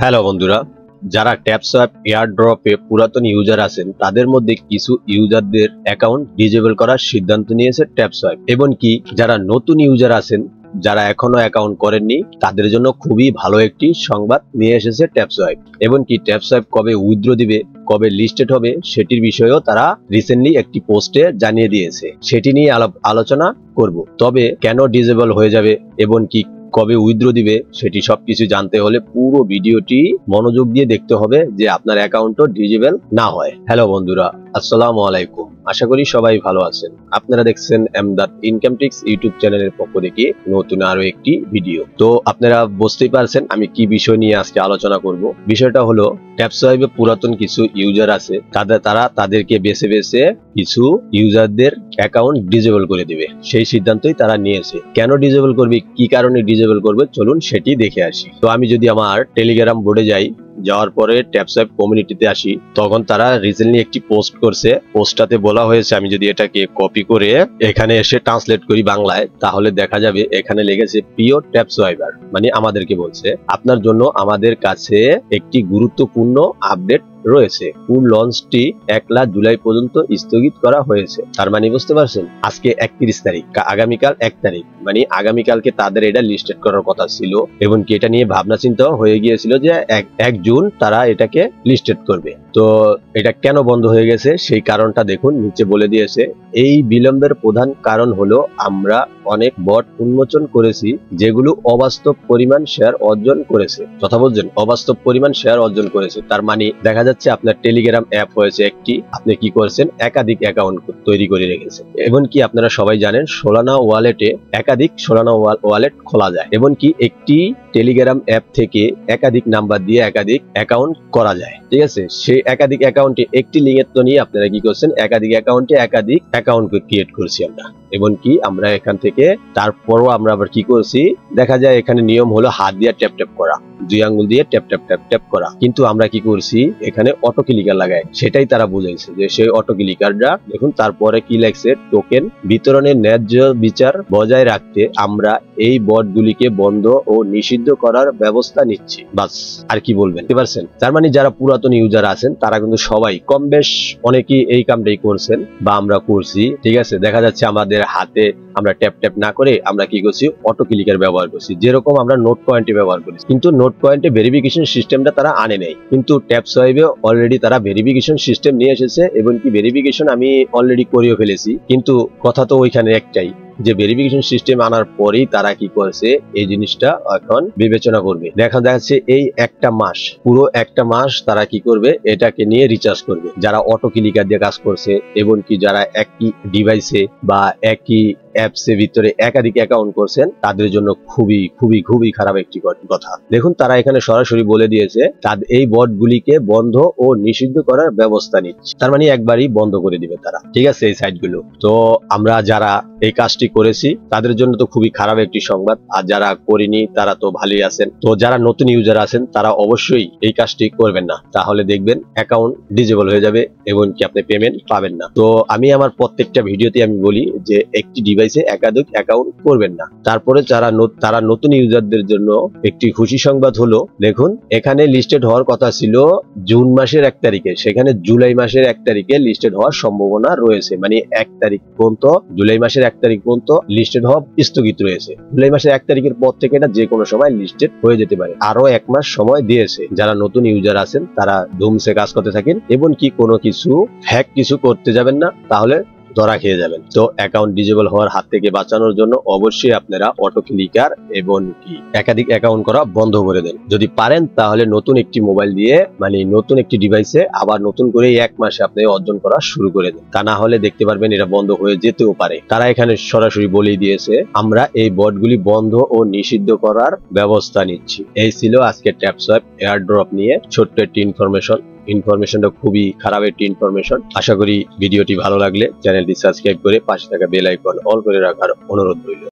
Hello বন্ধুরা, যারা TapSwap এয়ারড্রপে পুরাতন ইউজার আছেন তাদের মধ্যে কিছু ইউজারদের অ্যাকাউন্ট ডিজেবল করার সিদ্ধান্ত নিয়েছে ট্যাপসোয়াপ। এমনকি যারা নতুন ইউজার আছেন, যারা এখনো অ্যাকাউন্ট করেননি, তাদের জন্য খুবই ভালো একটি সংবাদ নিয়ে এসেছে ট্যাপসোয়াপ। এমনকি ট্যাপসোয়াপ কবে উইথড্র দিবে, কবে লিস্টেড হবে সেটির বিষয়েও তারা রিসেন্টলি একটি পোস্টে জানিয়ে দিয়েছে। সেটি নিয়ে আলোচনা করব। তবে কেন ডিজেবল হয়ে যাবে এবং কি কবে উইথড্র দিবে সেটি সবকিছু জানতে হলে পুরো ভিডিওটি মনোযোগ দিয়ে দেখতে হবে, যে আপনার অ্যাকাউন্টও ডিজেবল না হয়। হ্যালো বন্ধুরা, আসসালামু আলাইকুম। আশা করি সবাই ভালো আছেন। আপনারা দেখছেন এমদাদ ইনকাম টিপস ইউটিউব চ্যানেলের পক্ষ থেকে নতুন আরো একটি ভিডিও। তো আপনারা বুঝতেই পারছেন আমি কি বিষয় নিয়ে আজকে আলোচনা করব। বিষয়টা হলো ট্যাপসোয়াপে পুরাতন কিছু ইউজার আছে, তাদেরকে বেছে বেছে কিছু ইউজারদের অ্যাকাউন্ট ডিজেবল করে দিবে, সেই সিদ্ধান্তই তারা নিয়েছে। কেন ডিজেবল করবে, কি কারণে ডিজেবল করবে, চলুন সেটি দেখে আসি। তো আমি যদি আমার টেলিগ্রাম বোর্ডে যাওয়ার পরে ট্যাপসোয়াপ কমিউনিটিতে আসি, তখন তারা রিসেন্টলি একটি পোস্ট করছে। পোস্টটাতে বলা হয়েছে, আমি যদি এটাকে কপি করে এখানে এসে ট্রান্সলেট করি বাংলায়, তাহলে দেখা যাবে এখানে লেগেছে প্রিয় ট্যাপসোয়াইবার, মানে আমাদেরকে বলছে আপনার জন্য আমাদের কাছে একটি গুরুত্বপূর্ণ আপডেট রয়েছে। ফুল লঞ্চটি 1 জুলাই পর্যন্ত স্থগিত করা হয়েছে। তার মানে বুঝতে পারছেন, আজকে 31 তারিখ, আগামীকাল 1 তারিখ, মানে আগামীকালকে তাদের এটা লিস্টেড করার কথা ছিল। এবং কি এটা নিয়ে ভাবনা চিন্তাও হয়ে গিয়েছিল যে 1 জুন তারা এটাকে লিস্টেড করবে। তো এটা কেন বন্ধ হয়ে গেছে সেই কারণটা দেখুন, নিচে বলে দিয়েছে। এই বিলম্বের প্রধান কারণ হলো আমরা অনেক বট উন্মোচন করেছি যেগুলো অবাস্তব পরিমাণ শেয়ার অর্জন করেছে। কথা বলছেন, অবাস্তব পরিমাণ শেয়ার অর্জন করেছে। তার মানে দেখা যাচ্ছে আপনার টেলিগ্রাম অ্যাপ হয়েছে একটি, আপনি কি করেছেন একাধিক অ্যাকাউন্ট তৈরি করে রেখেছেন। এবং কি আপনারা সবাই জানেন সোলানা ওয়ালেটে একাধিক সোলানা ওয়ালেট খোলা যায়। এবং কি একটি টেলিগ্রাম অ্যাপ থেকে একাধিক নাম্বার দিয়ে একাধিক অ্যাকাউন্ট করা যায়। ঠিক আছে, সেই একাধিক অ্যাকাউন্টে একটি লিঙ্কের তো নিয়ে আপনারা কি করছেন, একাধিক অ্যাকাউন্টে একাধিক অ্যাকাউন্ট ক্রিয়েট করছি আমরা। এবং কি আমরা এখান থেকে তারপরও আমরা আবার কি করছি, দেখা যায় এখানে নিয়ম হলো হাত দিয়ে ট্যাপ ট্যাপ করা, 2 আঙ্গুল দিয়ে ট্যাপ ট্যাপ ট্যাপ ট্যাপ করা। কিন্তু আমরা কি করছি, এখানে অটো ক্লিকার লাগাই। সেটাই তারা বুঝাইছে যে সেই অটো ক্লিকারটা দেখুন। তারপরে কি লাগছে, টোকেন বিতরণের ন্যায্য বিচার বজায় রাখতে আমরা এই বটগুলিকে বন্ধ ও নিষিদ্ধ করার ব্যবস্থা নিচ্ছি। বাস, আর কি বলবেন, বুঝতে পারছেন। তার মানে যারা পুরাতন ইউজার আছেন তারা কিন্তু সবাই কম বেশ অনেকেই এই কামটাই করছেন বা আমরা করছি। ঠিক আছে, দেখা যাচ্ছে আমাদের হাতে আমরা ট্যাপ ট্যাপ না করে আমরা কি করছি, অটো ক্লিকার ব্যবহার করছি, যেরকম আমরা নোট পয়েন্টে ব্যবহার করি। কিন্তু নোট পয়েন্টে ভেরিফিকেশন সিস্টেমটা তারা আনে নাই, কিন্তু ট্যাপসোয়াপে অলরেডি তারা ভেরিফিকেশন সিস্টেম নিয়ে এসেছে। এবং কি ভেরিফিকেশন আমি অলরেডি করেও ফেলেছি। কিন্তু কথা তো ওইখানে একটাই, যে ভেরিফিকেশন সিস্টেম আনার পরেই তারা কি করেছে এই জিনিসটা এখন বিবেচনা করবে। দেখা যাচ্ছে এই একটা মাস, পুরো একটা মাস তারা কি করবে, এটাকে নিয়ে রিচার্জ করবে যারা অটো ক্লিকার দিয়ে কাজ করছে। এবং কি যারা একই ডিভাইসে বা একই অ্যাপসের ভিতরে একাধিক অ্যাকাউন্ট করছেন, তাদের জন্য খুবই খুবই খুবই খারাপ একটি কথা। দেখুন তারা এখানে সরাসরি বলে দিয়েছে তাদের এই বটগুলিকে বন্ধ ও নিষিদ্ধ করার ব্যবস্থা নিচ্ছে। তার মানে একবারই বন্ধ করে দিবে তারা। ঠিক আছে, এই সাইটগুলো। তো আমরা যারা এই কাজটি করেছি তাদের জন্য তো খুবই খারাপ একটি সংবাদ, আর যারা করিনি তারা তো ভালোই আছেন। তো যারা নতুন ইউজার আছেন তারা অবশ্যই এই কাজটি করবেন না, তাহলে দেখবেন অ্যাকাউন্ট ডিজেবল হয়ে যাবে এবং কি আপনি পেমেন্ট পাবেন না। তো আমি আমার প্রত্যেকটা ভিডিওতে আমি বলি যে একটি ডিভাইসে একাধিক অ্যাকাউন্ট করবেন না। তারপরে তারা নতুন ইউজারদের জন্য একটি খুশি সংবাদ হলো, দেখুন এখানে লিস্টেড হওয়ার কথা ছিল জুন মাসের 1 তারিখে, সেখানে জুলাই মাসের 1 তারিখে লিস্টেড হওয়ার সম্ভাবনা রয়েছে। মানে 1 তারিখ পর্যন্ত, জুলাই মাসের 1 তারিখ পর্যন্ত লিস্টেড হওয়া স্থগিত রয়েছে। জুলাই মাসের 1 তারিখের পর থেকে এটা যে কোনো সময় লিস্টেড হয়ে যেতে পারে। আরো 1 মাস সময় দিয়েছে। যারা নতুন ইউজার আছেন তারা ধুমসে কাজ করতে থাকেন এবং কি কোনো কিছু হ্যাক কিছু করতে যাবেন না, তাহলে ধরা খেয়ে যাবেন। তো অ্যাকাউন্ট ডিজেবল হওয়ার হাত থেকে বাঁচানোর জন্য অবশ্যই আপনারা অটো ক্লিকার এবং কি একাধিক অ্যাকাউন্ট করা বন্ধ করে দেন। যদি পারেন তাহলে নতুন একটি মোবাইল দিয়ে, মানে নতুন একটি ডিভাইসে আবার নতুন করে 1 মাসে আপনি অর্জন করা শুরু করে দেন। তা না হলে দেখতে পারবেন এটা বন্ধ হয়ে যেতেও পারে। তারা এখানে সরাসরি বলেই দিয়েছে আমরা এই বটগুলি বন্ধ ও নিষিদ্ধ করার ব্যবস্থা নিচ্ছি। এই ছিল আজকে ট্যাপসোয়াপ এয়ারড্রপ নিয়ে ছোট্ট একটি ইনফরমেশনটা খুবই খারাপ একটি ইনফরমেশন। আশা করি ভিডিওটি ভালো লাগলে চ্যানেলটি সাবস্ক্রাইব করে পাশে থাকা বেল আইকন অল করে রাখার অনুরোধ রইল।